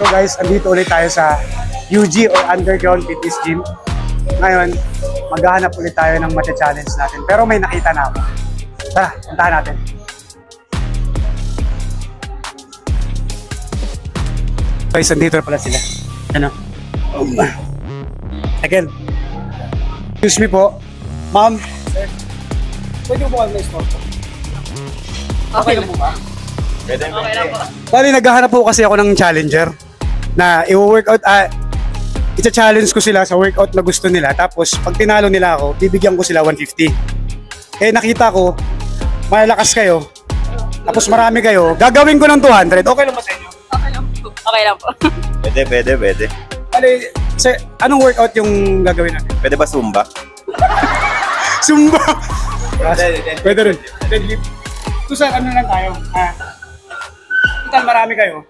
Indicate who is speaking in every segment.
Speaker 1: So guys, andito ulit tayo sa UG or Underground Fitness Gym. Ngayon, maghahanap ulit tayo ng matcha-challenge natin. Pero may nakita na ako. Tara, puntahan natin. Guys, andito na pala sila. Ano? Again. Excuse me po. Ma'am. Sir. Pwede mo ba may store po? Okay lang po ba? Pwede lang po. Bali, naghahanap po kasi ako ng challenger na i-workout. Ita-challenge ko sila sa workout na gusto nila. Tapos, pag tinalo nila ako, bibigyan ko sila 150. Eh, nakita ko, malalakas kayo. Tapos marami kayo. Gagawin ko ng 200. Okay lang ba sa inyo?
Speaker 2: Okay lang po. Okay lang po.
Speaker 3: Pwede.
Speaker 1: Bali, sir, anong workout yung gagawin natin?
Speaker 3: Pwede ba Zumba?
Speaker 1: Zumba! Pwede rin. Deadlift. So sir, ano lang tayo? Total marami kayo.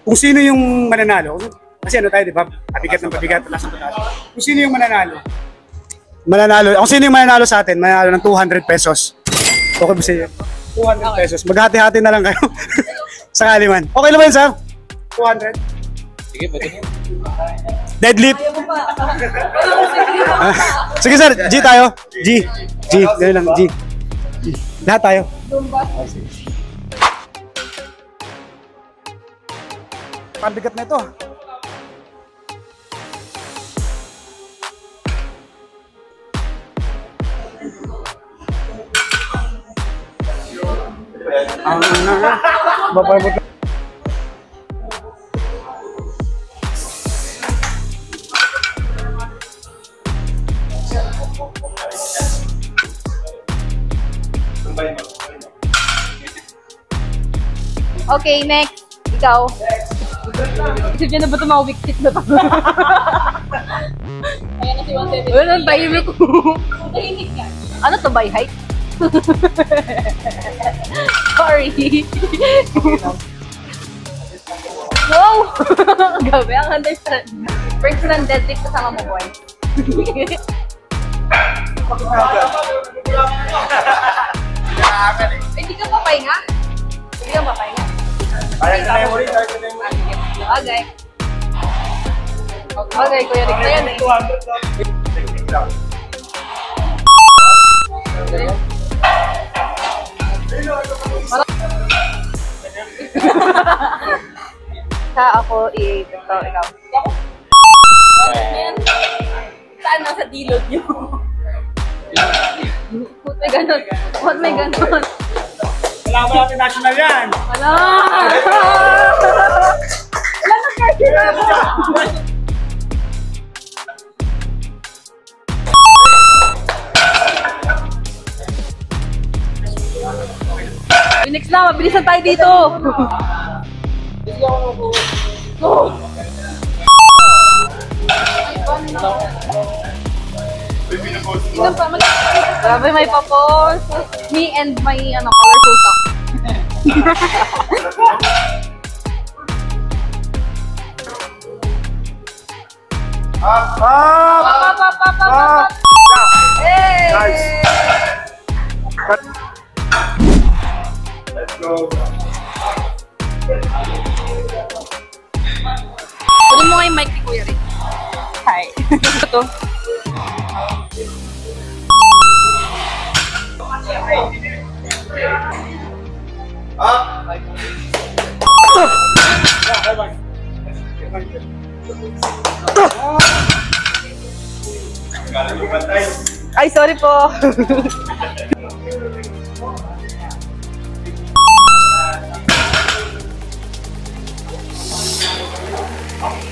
Speaker 1: Kung sino yung mananalo, kasi ano tayo, di ba? Pabigat ng pabigat, talas ng talas. Kung sino yung mananalo, kung sino yung mananalo sa atin, mananalo ng 200 pesos. Okay ba sa iyo? 200 pesos. Maghati-hati na lang kayo. Sakali man. Okay lang ba yun, sir? 200?
Speaker 3: Sige, pwede nyo.
Speaker 1: Deadlift. Sige sir, G tayo. G. Gano'n lang, G. Lahat tayo. Pabigat na ito. Bapak ibu.
Speaker 2: Okay, next. Ikaw. Isip niya na ba ito mga weak fit na ito? Ayan na si 170. Wala, tahimik ko. Tahimik ka. Ano to, by height? Sorry. Wow! Gabi, ang understand. Personal deadlift kasama mo, boy. Hindi ka papahinga? Hindi ka papahinga?
Speaker 1: Kaya ka na ulit,
Speaker 2: Okay. Okay, Kuya Rick na yan eh.
Speaker 1: 200 lang.
Speaker 2: Sa ako, ikaw. Saan nasa dilod niyo? May ganon. What may ganon?
Speaker 1: Wala ba natin national yan?
Speaker 2: Wala! Wala na kasi na ako! Next na, mabilisan tayo dito! Grabe, may pa-post. Me and my colorful top. Up! Hey!
Speaker 1: Nice. Let's go.
Speaker 2: Kunin mo nga yung mic ni Kuya Rick. Hi. Ito. Ay, sorry po.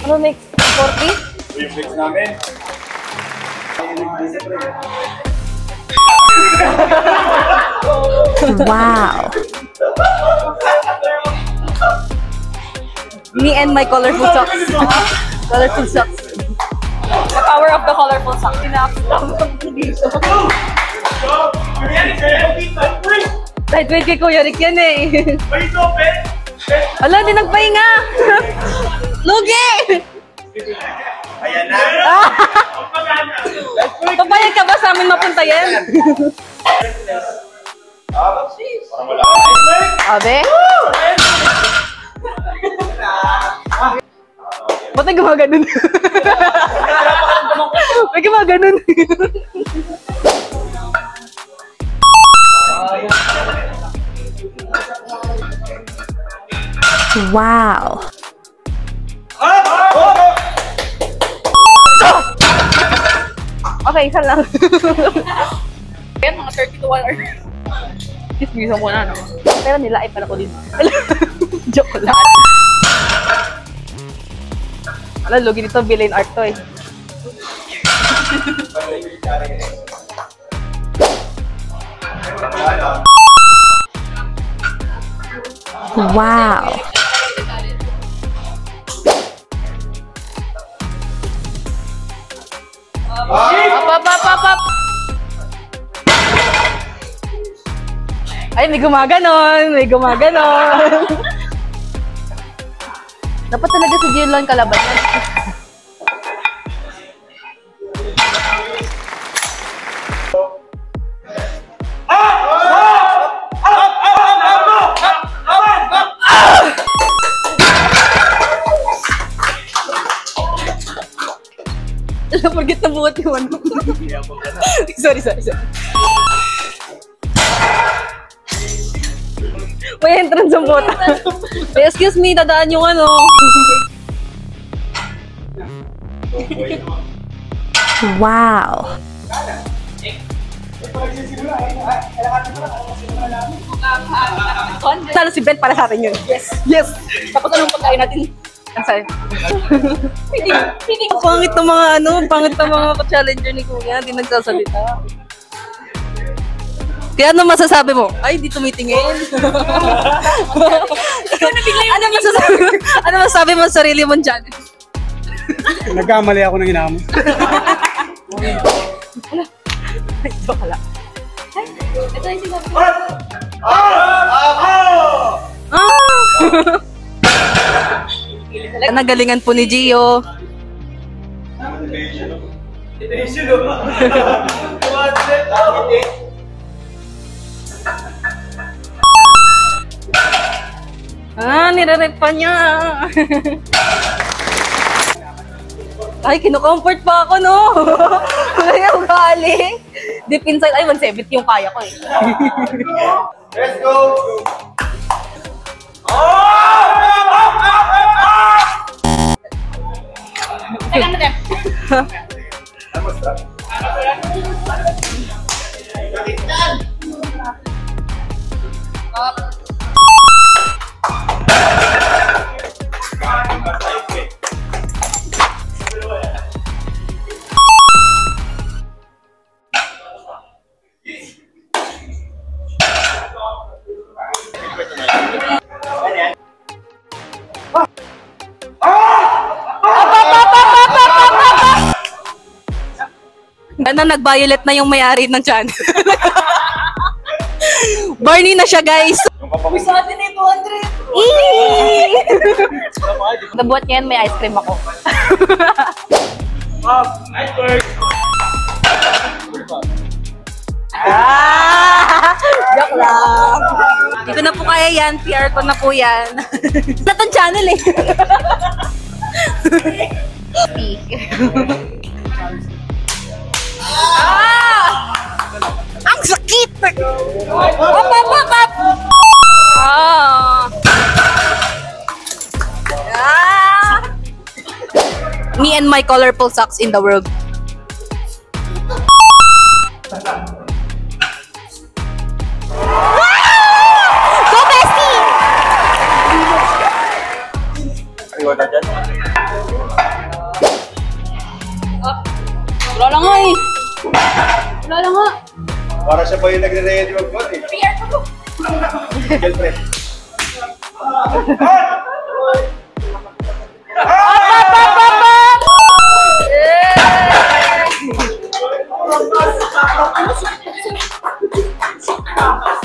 Speaker 2: Ano mix? 40?
Speaker 1: Yung mix namin.
Speaker 2: Wow. Me and my colorful socks. Colorful socks. The power of the colorful socks. Lightweight kay Kuya Rick yan eh. Wala, di nagpahinga. Lugi!
Speaker 3: Ayan na!
Speaker 2: Papayag ka ba sa amin mapunta yan?
Speaker 3: Parang wala.
Speaker 2: Abe? Ba't ay gumaganon? May gumaganon. Wow. Okay, isa lang. Ayan, mga 32 hours. Dismiss mo na, no? Pero nilait pala ko din. Joke lang. Alam, lugi dito, villain art to eh. Wow. Up. Ay, may gumaganon. Dapat talaga si Jian kalaban yan. Forget na buhat yung ano. Sorry. May entrance ang buhat. Excuse me, dadaan yung ano. Wow. Talo si Ben para sa atin yun. Yes. Tapos anong pagkain natin? Ang sabi. Pangit ng mga pangit ng mga challenger ni Kuya, hindi nagsasalita. Kaya ano masasabi mo? Ay, di tumitingin. Ano masasabi mo sa sarili mo dyan?
Speaker 1: Nagkamali ako ng hinamo.
Speaker 2: Joke lang. Ito yung sinabi. Nagalingan po ni Gio. Nire-rep pa niya. Ay, kinu-comfort pa ako, no? Ay, ang galing. Deep inside, ay, 170 yung kaya ko eh.
Speaker 3: Let's go!
Speaker 2: Teka mo din. Nag-violet na yung may-ari ng channel. Barney na siya, guys. Uy, sa atin eh, 200! Nabuhat ngayon, may ice cream ako. Joke lang. Hindi ko na po kaya yan. PR ko na po yan. Natong channel eh. Ang sakit! Up! Me and my colorful socks in the world. Go, bestie!
Speaker 3: Iwata dyan.
Speaker 2: Wala lang nga eh. Wala lang nga.
Speaker 3: Para siya pa yung nagre-ready mag-vote eh.
Speaker 2: PR ko po.
Speaker 3: Girlfriend.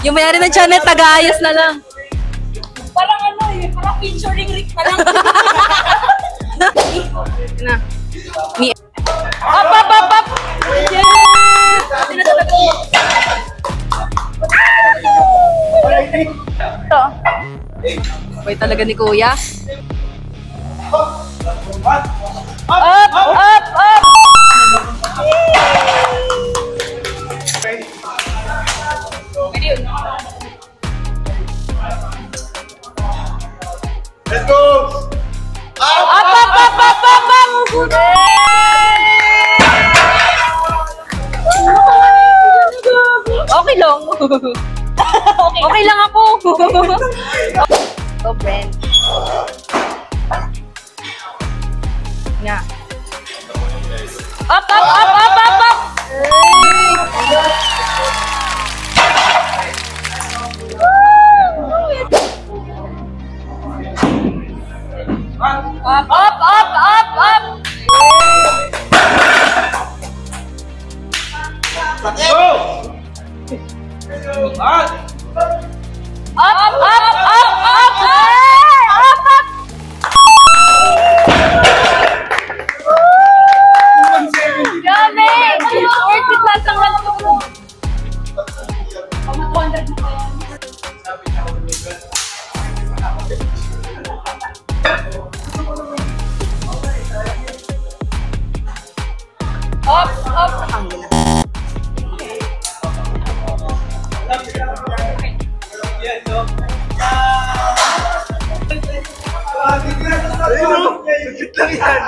Speaker 2: Yung may-ari ng channel, taga-ayos na lang. Parang ano eh, parang featuring Rick na lang. Na. Up! Yes! Ito. Boy talaga ni Kuya. Up! Up! Up!
Speaker 3: Let's go!
Speaker 2: Up! Up! Up! Up! Up! Okay lang. Okay lang ako. So, Brent. Nga. Up! Up! Up! Up! Up! Up! Up! Up! Up! Up! Up!
Speaker 3: Go!
Speaker 2: Up! Up! Up! Up! Up! Up! Grabe! Worth it lahat ng ano. Pama-200 mo pa yan. Up! Up!
Speaker 3: Legit lang yan.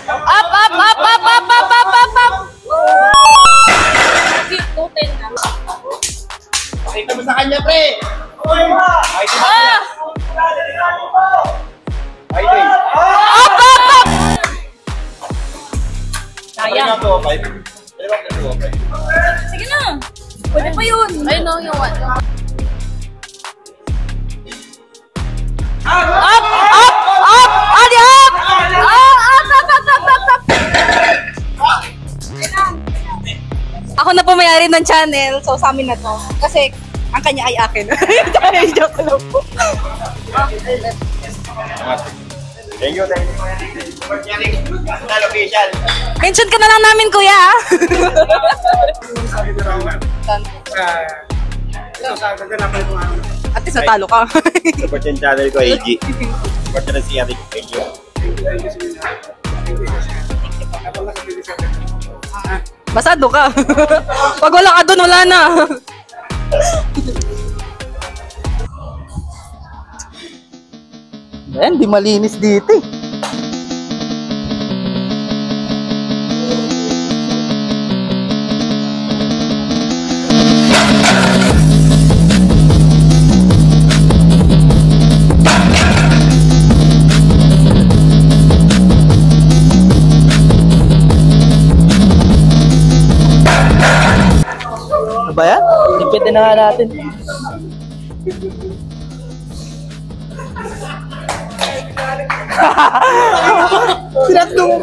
Speaker 2: Up, up, up, up, up, up, up, up, up!
Speaker 3: Pakita mo sa kanya, pre!
Speaker 2: Ah!
Speaker 3: Ay, day.
Speaker 2: Up, up, up!
Speaker 3: Sayang.
Speaker 2: Sayang. Sige na. Pwede pa yun. Ayun no, yung one. Up! Up! Up! Adi up! Up! Up! Up! Up! Up! Up! Ako na pumayari ng channel, so sa amin na to. Kasi ang kanya ay akin. Joke lang po.
Speaker 3: Thank you, thank you. National official.
Speaker 2: Mention ka na lang namin, kuya. At least natalo ka.
Speaker 3: Support yung channel ko, AG. Support na si Eric. Thank you.
Speaker 2: Basado ka. Pag wala ka doon, wala na.
Speaker 4: Ayan, di malinis dito eh. Ano ba yan? Lipitin na nga natin. Sinat nung...